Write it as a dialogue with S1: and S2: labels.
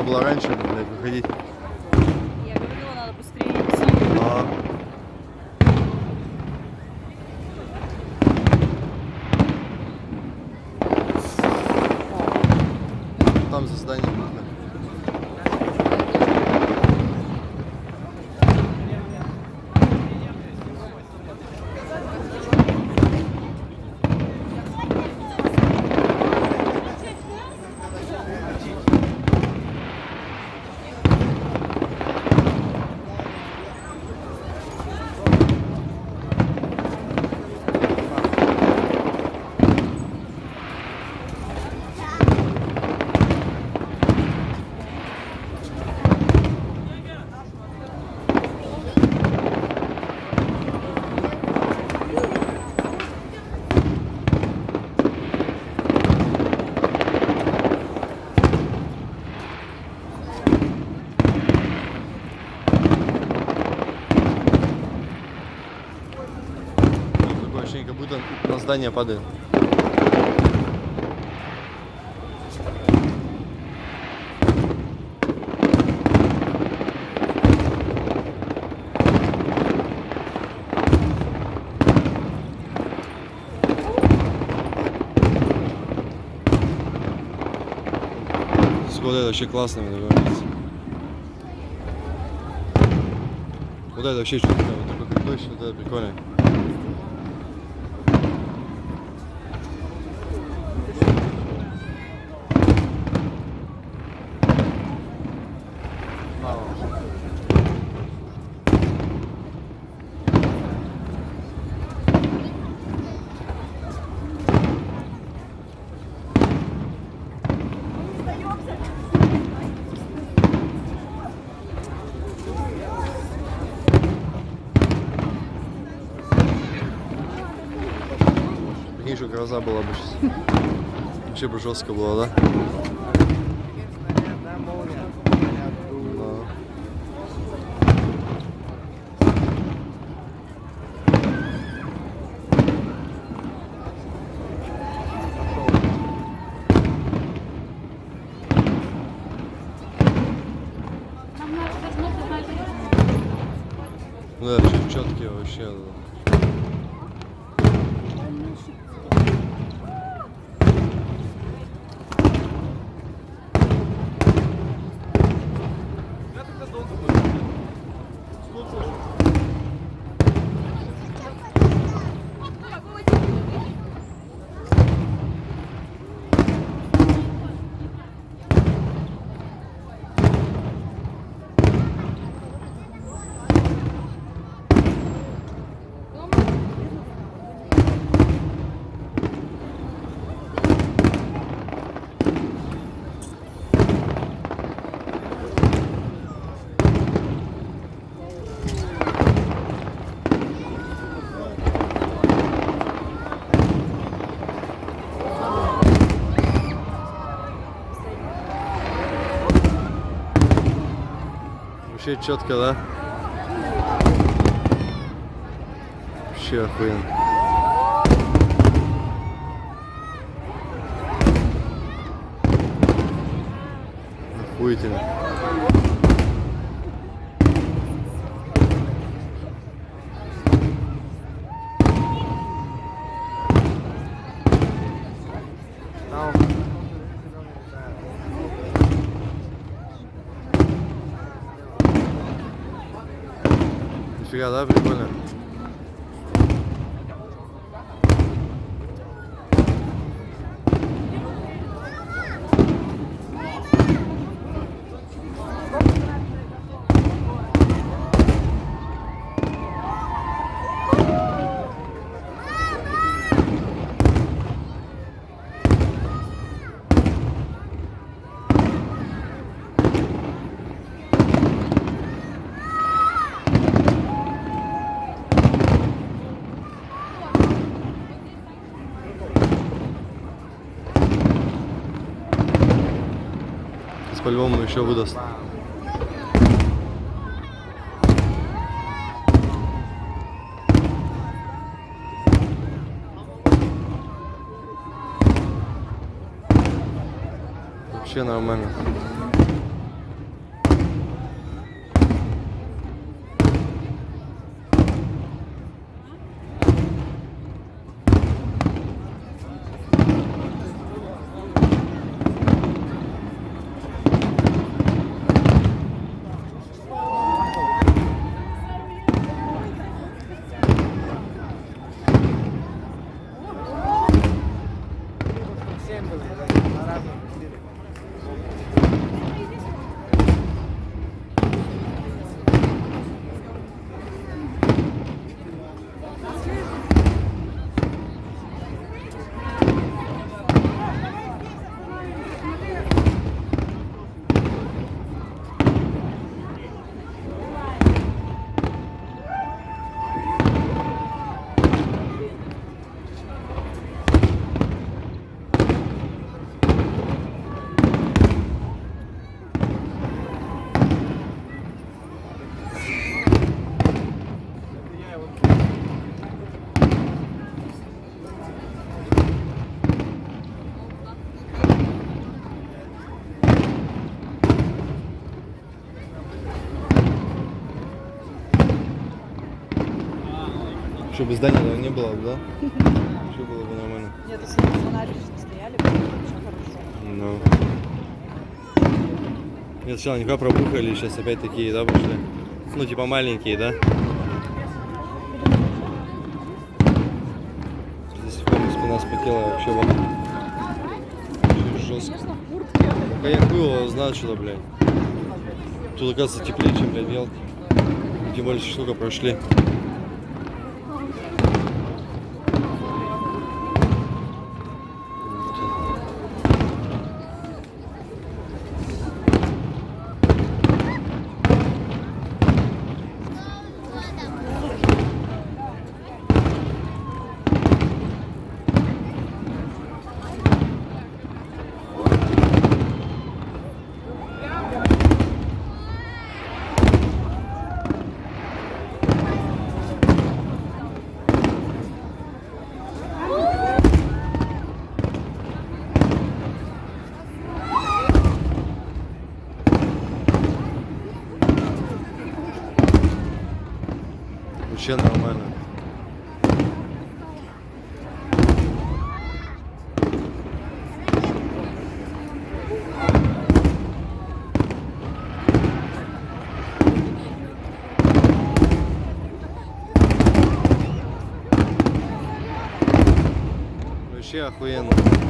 S1: надо было раньше, блядь, выходить.
S2: Я говорила, надо быстрее идти.
S1: А. Там за зданием. Как будто на здание падает. Вот это вообще классно, мне нравится. Вот это вообще что-то вот такой крутой, что это прикольно. Прикинь, что гроза была бы сейчас. Вообще бы жестко было, да? Да, четкие вообще. Да. Вообще четко, да? Вообще охуенно. Охуительно. Нифига, да, прикольно. По-любому еще выдаст. Вообще нормально. Чтобы здания этого не было, да? Все было бы нормально.
S2: Нет, если на набережной стояли, было бы очень хорошо.
S1: Ну. Нет, сначала никуда пробухали, сейчас опять такие, да, пошли? Ну, типа маленькие, да? Здесь форма спина спотела вообще вот. Жестко.
S2: Конечно, в куртке.
S1: Как было, знают что-то, блядь. Тут, оказывается, теплее, чем, блядь, Ялте. Тем более, что штука прошли. Вообще нормально. Вообще охуенно.